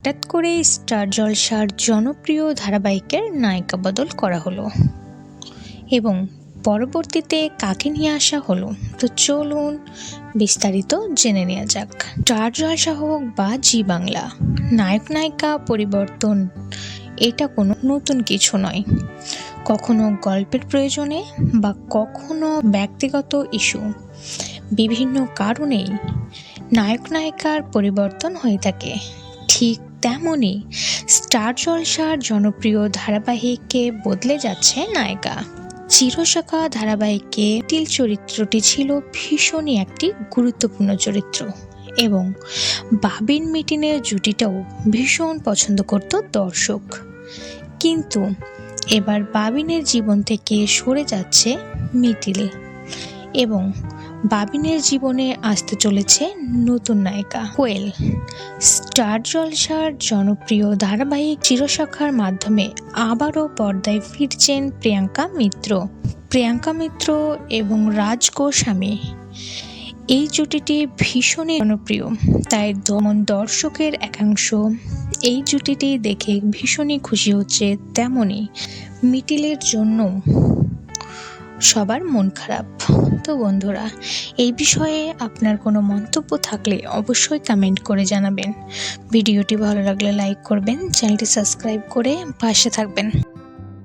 হঠাৎ করে স্টার জলসার জনপ্রিয় ধারাবাহিকের নায়িকা বদল করা হলো এবং পরবর্তীতে কাকে নিয়ে আসা হলো, তো চলুন বিস্তারিত জেনে নেওয়া যাক। স্টার জলসা হোক বা জি বাংলা, নায়ক নায়িকা পরিবর্তন এটা কোনো নতুন কিছু নয়। কখনো গল্পের প্রয়োজনে বা কখনো ব্যক্তিগত ইস্যু, বিভিন্ন কারণেই নায়ক নায়িকার পরিবর্তন হয়ে থাকে। ঠিক তেমনই স্টার জলসার জনপ্রিয় ধারাবাহিকে বদলে যাচ্ছে নায়িকা। চিরসখা ধারাবাহিকে তিল চরিত্রটি ছিল ভীষণই একটি গুরুত্বপূর্ণ চরিত্র এবং বাবিন মিটিনের জুটিটাও ভীষণ পছন্দ করত দর্শক। কিন্তু এবার বাবিনের জীবন থেকে সরে যাচ্ছে মিটিল এবং বাবিনের জীবনে আসতে চলেছে নতুন নায়িকা কোয়েল। স্টার জলসার জনপ্রিয় ধারাবাহিক চিরসখার মাধ্যমে আবারও পর্দায় ফিরছেন প্রিয়াঙ্কা মিত্র এবং রাজ গোস্বামী। এই জুটিটি ভীষণই জনপ্রিয়, তাই দর্শকের একাংশ এই জুটিটি দেখে ভীষণই খুশি হচ্ছে, তেমনি মিটিলের জন্য সবার মন খারাপ। তো বন্ধুরা, এই বিষয়ে আপনার কোনো মন্তব্য থাকলে অবশ্যই কমেন্ট করে জানাবেন। ভিডিওটি ভালো লাগলে লাইক করবেন, চ্যানেলটি সাবস্ক্রাইব করে পাশে থাকবেন।